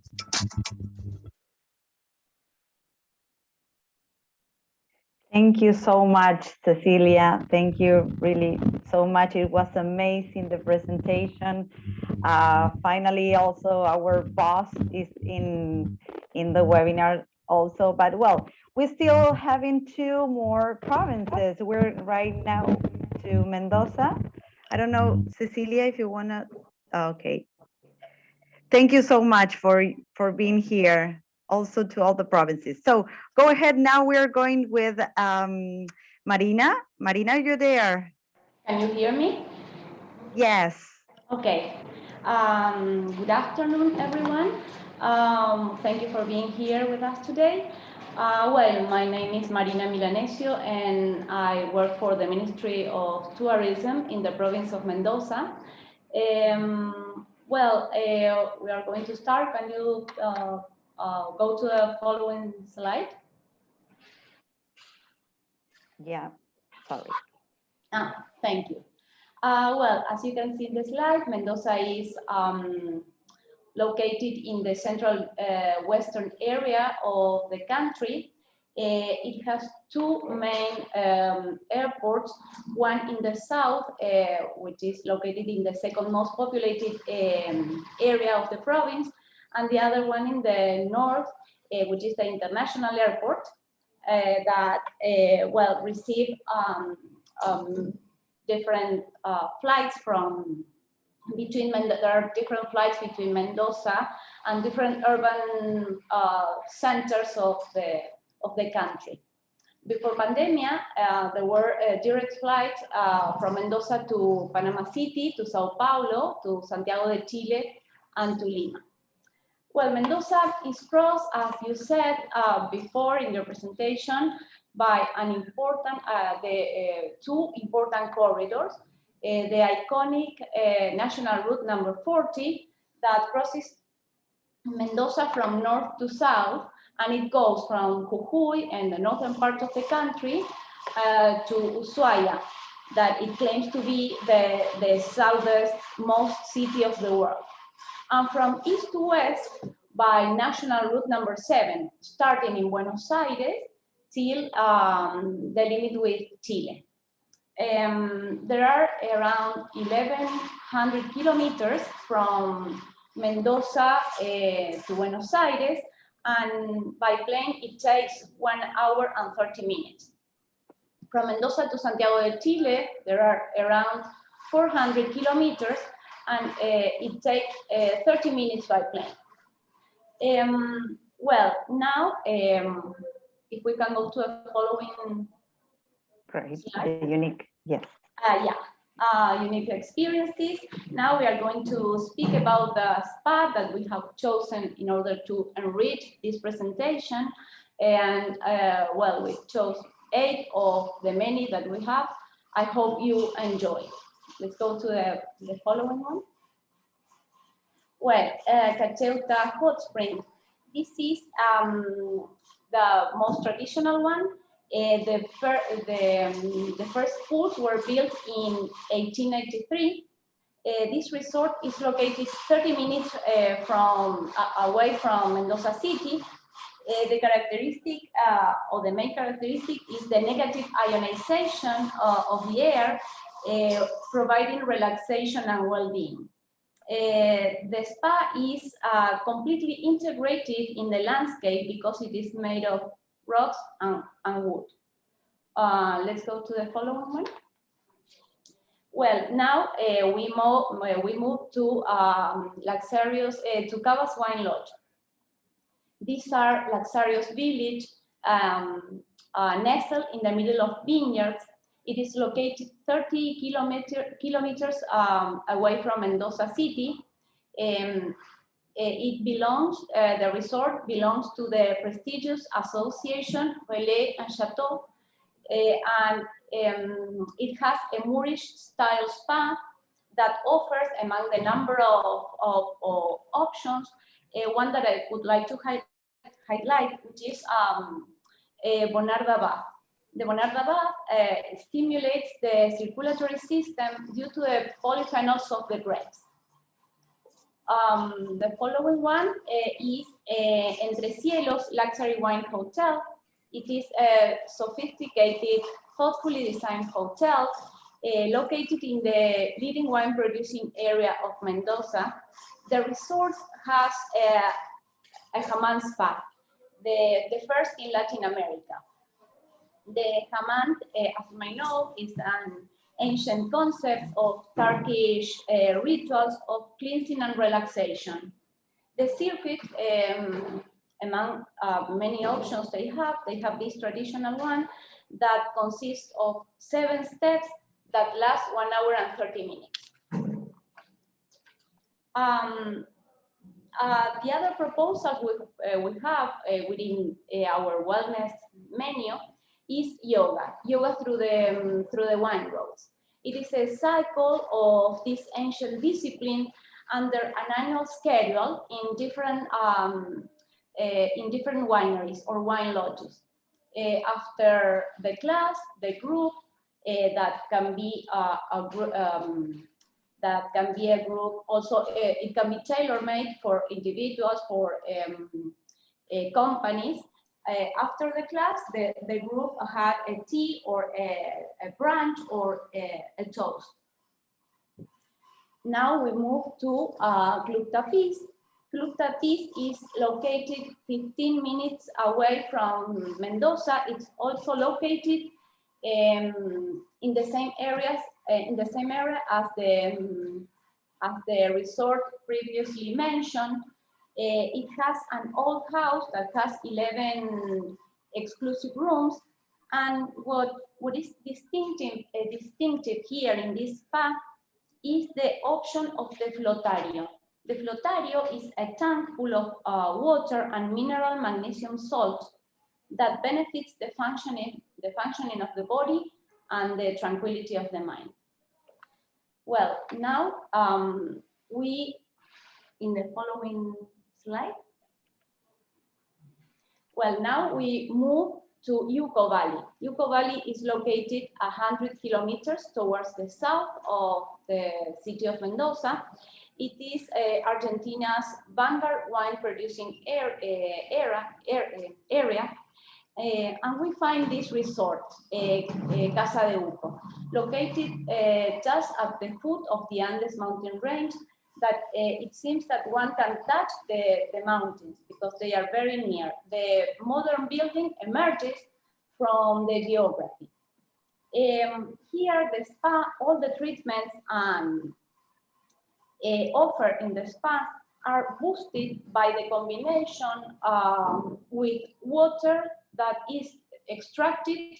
Thank you so much, Cecilia. Thank you really so much. It was amazing, the presentation. Finally, also our boss is in the webinar also, but well, we're still having two more provinces. We're right now to Mendoza. I don't know, Cecilia, if you wanna, okay. Thank you so much for being here, also to all the provinces. So go ahead, now we're going with Marina. Marina, you're there. Can you hear me? Yes. Okay. Good afternoon, everyone. Thank you for being here with us today. Well, my name is Marina Milanesio, and I work for the Ministry of Tourism in the province of Mendoza. Well, we are going to start. Can you go to the following slide? Yeah, sorry. Thank you. Well, as you can see in the slide, Mendoza is located in the central western area of the country. It has two main airports, one in the south, which is located in the second most populated area of the province, and the other one in the north, which is the international airport that, well, receive different flights from between there are different flights between Mendoza and different urban centers of the country. Before pandemia, there were direct flights from Mendoza to Panama City, to Sao Paulo, to Santiago de Chile, and to Lima. Well, Mendoza is crossed, as you said before in your presentation, by an important, two important corridors. The iconic national route number 40 that crosses Mendoza from north to south, and it goes from Jujuy and the northern part of the country to Ushuaia, that it claims to be the southernmost city of the world. And from east to west by national route number 7, starting in Buenos Aires till the limit with Chile. There are around 1,100 kilometers from Mendoza to Buenos Aires, and by plane it takes 1 hour and 30 minutes. From Mendoza to Santiago de Chile, there are around 400 kilometers, and it takes 30 minutes by plane. Well, now, if we can go to the following Great, slide. the unique, yes. Unique experiences. Now we are going to speak about the spa that we have chosen in order to enrich this presentation. And well, we chose 8 of the many that we have. I hope you enjoy. Let's go to the following one. Well, Cacheuta Hot Spring This is the most traditional one. The first pools were built in 1883. This resort is located 30 minutes away from Mendoza City. The characteristic or the main characteristic is the negative ionization of the air, providing relaxation and well-being. The spa is completely integrated in the landscape because it is made of rocks and wood. Let's go to the following one. Well, now we move to luxurious, to Cabas Wine Lodge. These are luxurious village nestled in the middle of vineyards. It is located 30 kilometers away from Mendoza City. The resort belongs to the prestigious association Relais and Chateau, and it has a Moorish style spa that offers, among the number of options, one that I would like to highlight, which is Bonarda bath. The Bonarda bath stimulates the circulatory system due to the polyphenols of the grapes. The following one is Entre Cielos Luxury Wine Hotel. It is a sophisticated, thoughtfully designed hotel located in the leading wine producing area of Mendoza. The resort has a Hammam spa, the first in Latin America. The Hammam, as you may know, is an ancient concept of Turkish rituals of cleansing and relaxation. The circuit, among many options they have this traditional one that consists of 7 steps that last 1 hour and 30 minutes. The other proposals we have within our wellness menu is yoga through the wine roads. It is a cycle of this ancient discipline under an annual schedule in different wineries or wine lodges. After the class, the group that can be a group. Also, it can be tailor-made for individuals, for companies. After the class, the group had a tea or a brunch or a toast. Now we move to Club Tapiz. Club Tapiz is located 15 minutes away from Mendoza. It's also located in the same area as the resort previously mentioned. It has an old house that has 11 exclusive rooms, and what is distinctive here in this spa is the option of the flotario. The flotario is a tank full of water and mineral magnesium salts that benefits the functioning of the body and the tranquility of the mind. Well, now in the following slide. Well, now we move to Yuco Valley. Yuco Valley is located 100 kilometers towards the south of the city of Mendoza. It is Argentina's vanguard wine producing area. And we find this resort, Casa de Uco, located just at the foot of the Andes mountain range, that it seems that one can touch the mountains because they are very near. The modern building emerges from the geography. Here, the spa, all the treatments offered in the spa are boosted by the combination with water that is extracted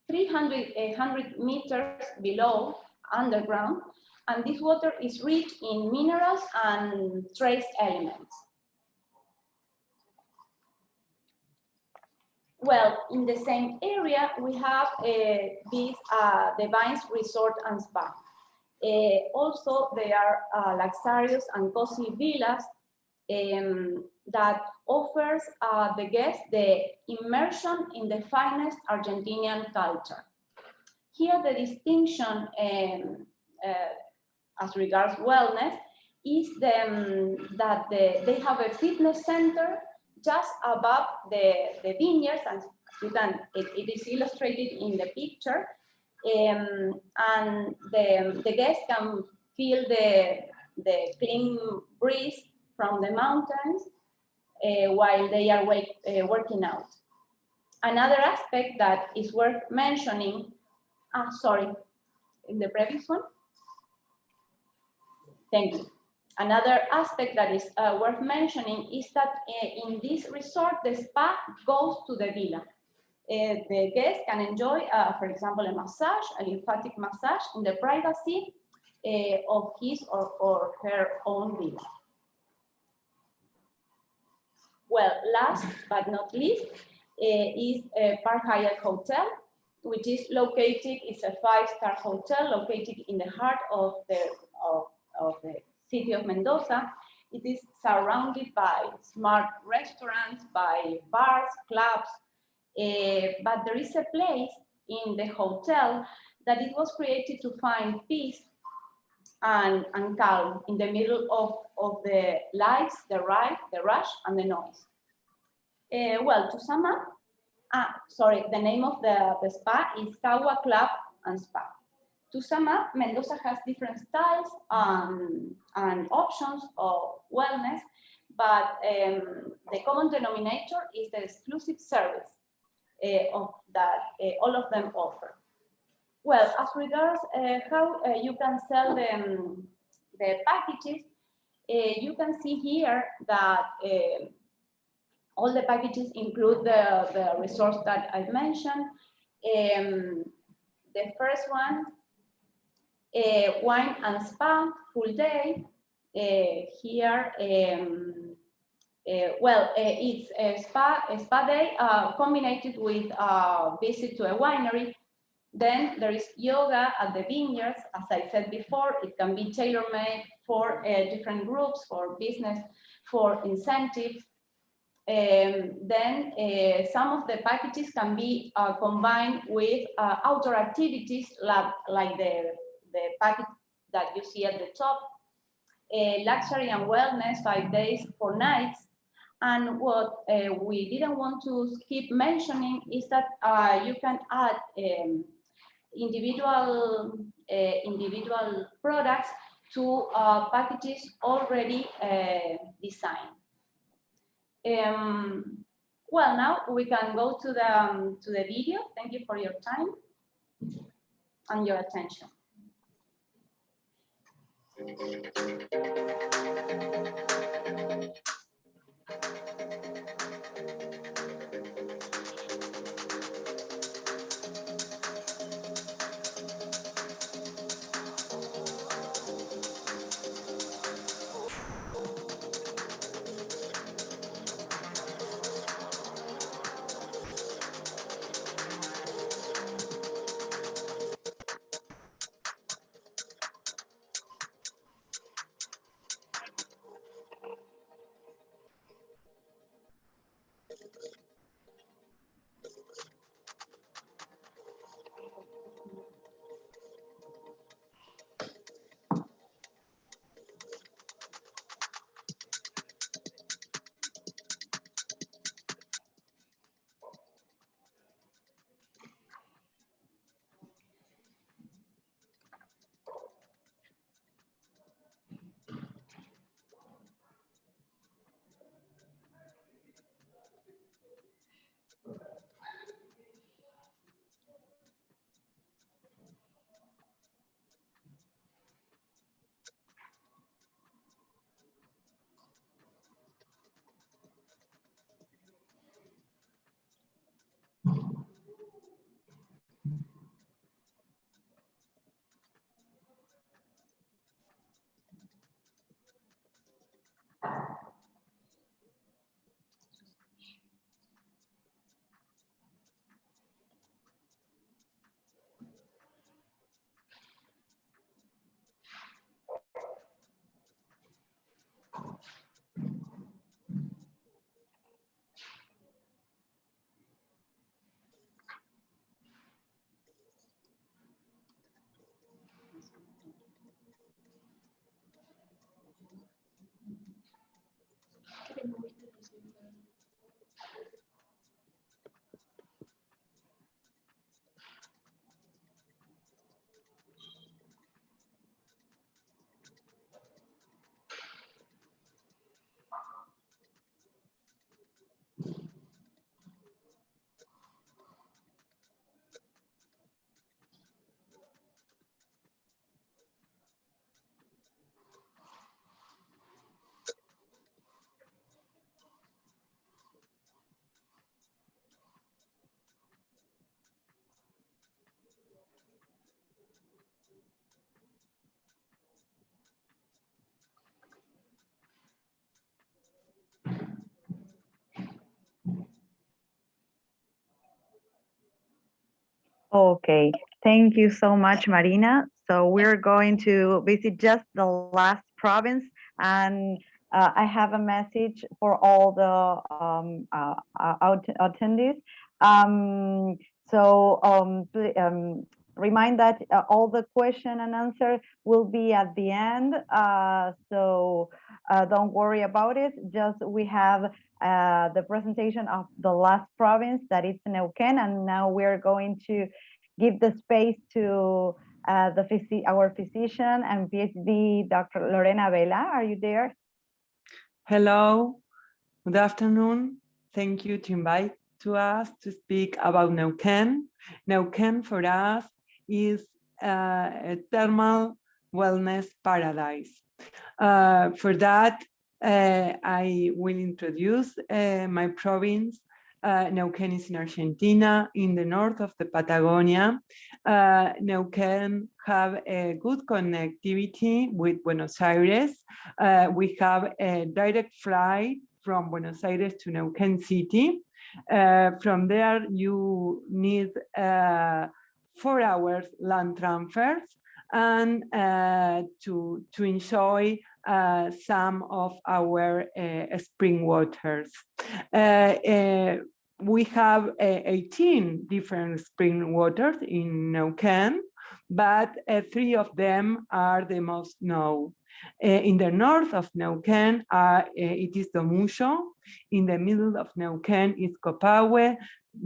300 meters below underground, and this water is rich in minerals and trace elements. Well, in the same area, we have this the Vines Resort and Spa. Also, there are luxurious and cozy villas that offers the guests the immersion in the finest Argentinian culture. Here, the distinction as regards wellness is that they have a fitness center just above the vineyards, and it is illustrated in the picture, and the guests can feel the clean breeze from the mountains while they are working out. Another aspect that is worth mentioning, sorry, in the previous one. Thank you. Another aspect that is worth mentioning is that in this resort, the spa goes to the villa. The guests can enjoy, for example, a massage, a lymphatic massage in the privacy of his or her own villa. Well, last but not least is Park Hyatt Hotel, which is located, it's a 5-star hotel located in the heart of the city of Mendoza. It is surrounded by smart restaurants, by bars, clubs, but there is a place in the hotel that it was created to find peace and calm in the middle of the lights, the rush, and the noise. Well, to sum up, the name of the spa is Kawa Club and Spa. To sum up, Mendoza has different styles and options of wellness, but the common denominator is the exclusive service that all of them offer. Well, as regards how you can sell the packages, you can see here that all the packages include the resorts that I mentioned. The first one, wine and spa, full day. Here, it's a spa day combined with a visit to a winery. Then there is yoga at the vineyards. As I said before, it can be tailor-made for different groups, for business, for incentives. Then some of the packages can be combined with outdoor activities like the package that you see at the top, luxury and wellness, 5 days, 4 nights. And what we didn't want to skip mentioning is that you can add individual products to packages already designed. Well, now we can go to the video. Thank you for your time and your attention. Okay, thank you so much, Marina. So we're going to visit just the last province, and I have a message for all the attendees. Remind that all the question and answer will be at the end. So don't worry about it. Just we have the presentation of the last province, that is Neuquén, and now we're going to give the space to our physician and PhD, Dr. Lorena Vela. Are you there? Hello, good afternoon. Thank you to invite to us to speak about Neuquén. Neuquén for us is a thermal wellness paradise. For that, I will introduce my province. Neuquén is in Argentina, in the north of the Patagonia. Neuquén have a good connectivity with Buenos Aires. We have a direct flight from Buenos Aires to Neuquén City. From there, you need 4 hours land transfers and to enjoy some of our spring waters. We have 18 different spring waters in Neuquén, but 3 of them are the most known. In the north of Neuquén, it is Domuyo. In the middle of Neuquén is Copahue.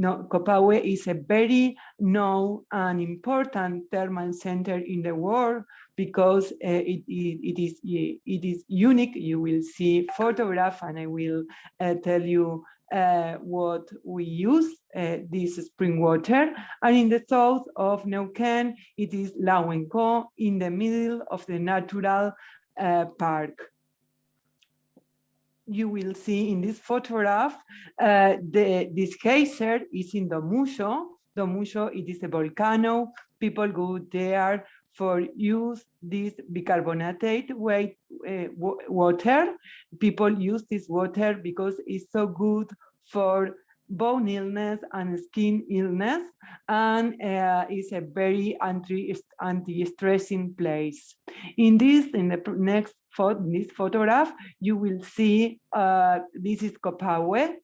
Copahue is a very known and important thermal center in the world because it is unique. You will see photograph, and I will tell you what we use this spring water. And in the south of Neuquén, it is Lahuenco, in the middle of the natural park. You will see in this photograph, this geyser is in Domuyo. Domuyo, it is a volcano. People go there for use this bicarbonated water. People use this water because it's so good for bone illness and skin illness, and is a very anti-stressing place. In the next this photograph, you will see this is Copahue.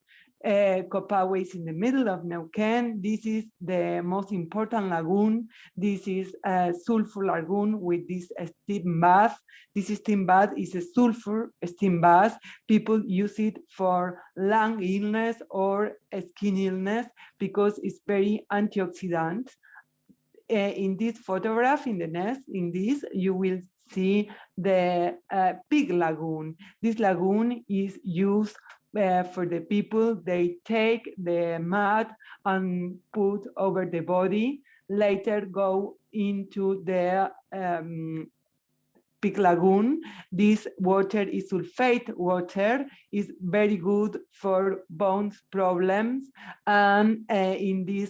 Copahue is in the middle of Neuquén. This is the most important lagoon. This is a sulfur lagoon with this steam bath. This steam bath is a sulfur steam bath. People use it for lung illness or skin illness because it's very antioxidant. In this photograph, in this, you will see the pig lagoon. This lagoon is used for the people. They take the mud and put over the body, later go into the pig lagoon. This water is sulfate water, is very good for bones problems. And in the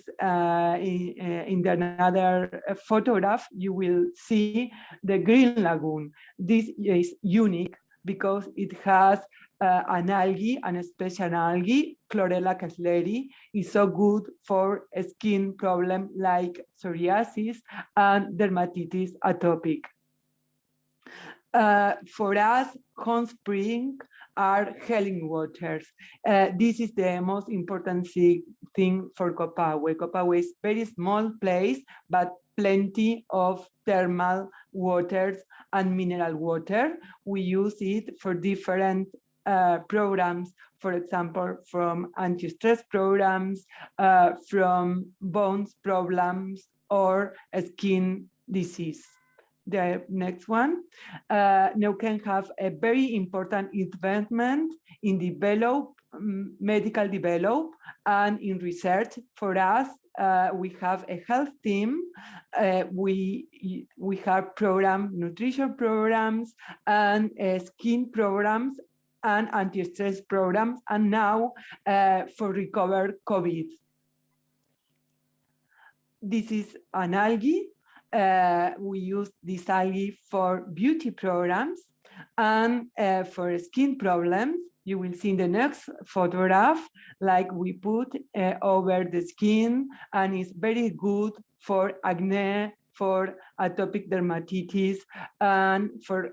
another photograph, you will see the green lagoon. This is unique because it has an algae, an special algae, Chlorella cassleri, is so good for a skin problem like psoriasis and dermatitis atopic. For us, hot spring are healing waters. This is the most important thing for Copahue. Copahue is a very small place, but plenty of thermal waters and mineral water. We use it for different programs, for example, from anti-stress programs, from bones problems, or skin disease. The next one, Neuquén have a very important investment in medical develop and in research. For us, we have a health team. We have nutrition programs and skin programs and anti-stress programs, and now for recover COVID. This is an algae. We use this algae for beauty programs and for skin problems. You will see in the next photograph, like we put over the skin, and it's very good for acne, for atopic dermatitis, and for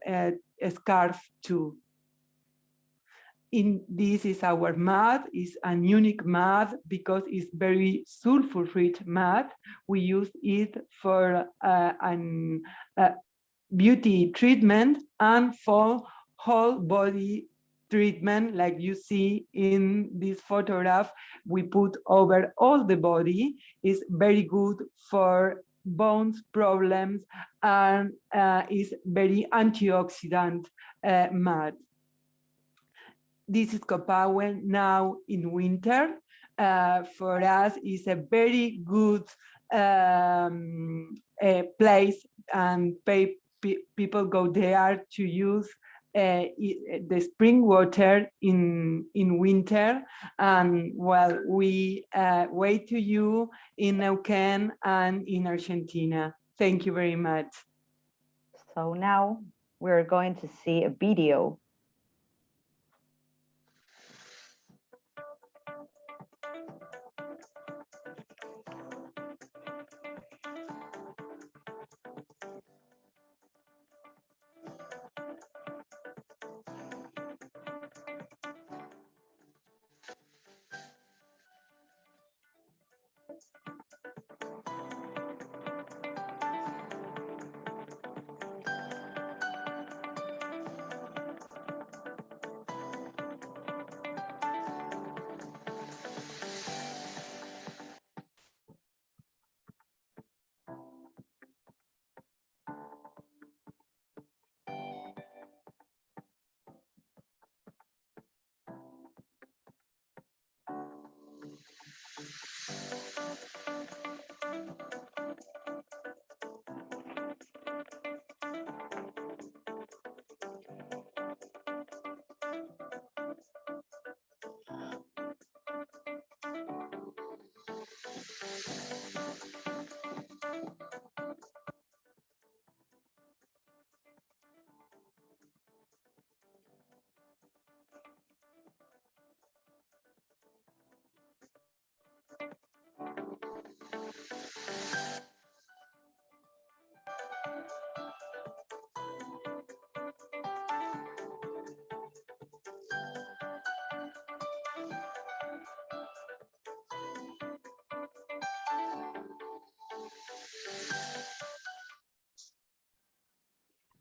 a scarf too. This is our mat. It's a unique mat because it's very sulfur-rich mat. We use it for beauty treatment and for whole body treatment, like you see in this photograph. We put over all the body. Is very good for bones problems and is very antioxidant mat. This is Copawen now in winter. For us, is a very good place, and people go there to use the spring water in winter. And well, we wait to you in Neuquén and in Argentina. Thank you very much. So now we're going to see a video.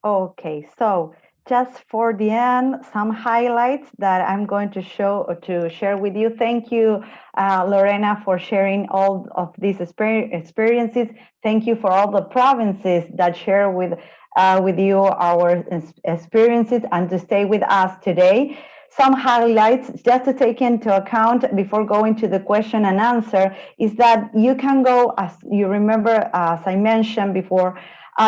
Okay, so just for the end, some highlights that I'm going to share with you. Thank you, Lorena, for sharing all of these experiences. Thank you for all the provinces that share with you our experiences and to stay with us today. Some highlights just to take into account before going to the question and answer is that you can go, as you remember, as I mentioned before,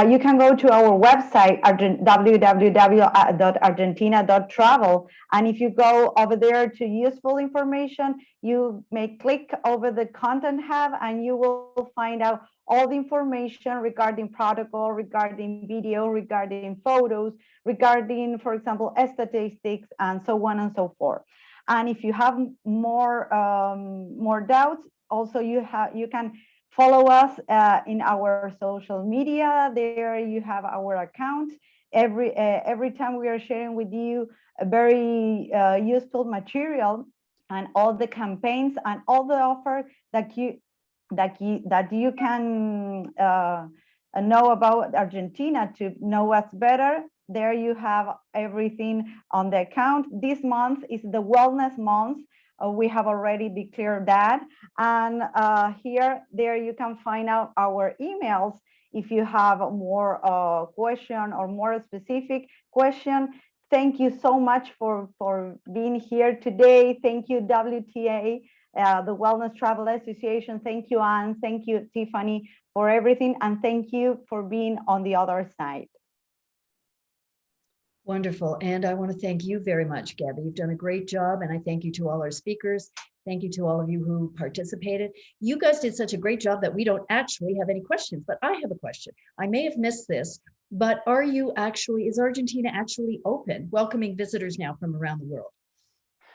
you can go to our website, www.argentina.travel. And if you go over there to useful information, you may click over the content hub and you will find out all the information regarding protocol, regarding video, regarding photos, regarding, for example, statistics, and so on and so forth. And if you have more doubts, also you can follow us in our social media. There you have our account. Every time we are sharing with you a very useful material and all the campaigns and all the offers that you can know about Argentina to know us better. There you have everything on the account. This month is the wellness month. We have already declared that. And there you can find out our emails if you have more question or more specific question. Thank you so much for being here today. Thank you, WTA, the Wellness Travel Association. Thank you, Anne. Thank you, Tiffany, for everything. And thank you for being on the other side. Wonderful. And I want to thank you very much, Gabby. You've done a great job. And I thank you to all our speakers. Thank you to all of you who participated. You guys did such a great job that we don't actually have any questions, but I have a question. I may have missed this, but is Argentina actually open, welcoming visitors now from around the world?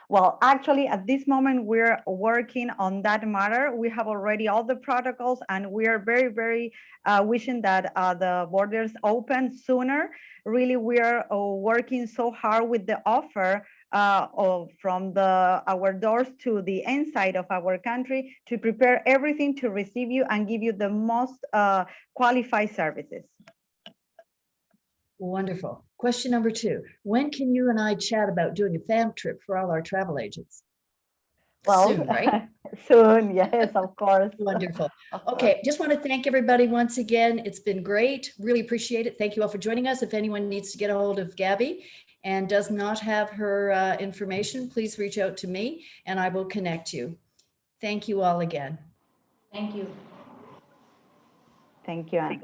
Well, actually, at this moment, we're working on that matter. We have already all the protocols, and we are very, very wishing that the borders open sooner. Really, we are working so hard with the offer from our doors to the inside of our country to prepare everything to receive you and give you the most qualified services. Wonderful. Question number 2. When can you and I chat about doing a fam trip for all our travel agents? Well, soon, right? Soon, yes, of course. Wonderful. Of course. Okay, just want to thank everybody once again. It's been great. Really appreciate it. Thank you all for joining us. If anyone needs to get a hold of Gabby and does not have her information, please reach out to me and I will connect you. Thank you all again. Thank you. Thank you, Anne.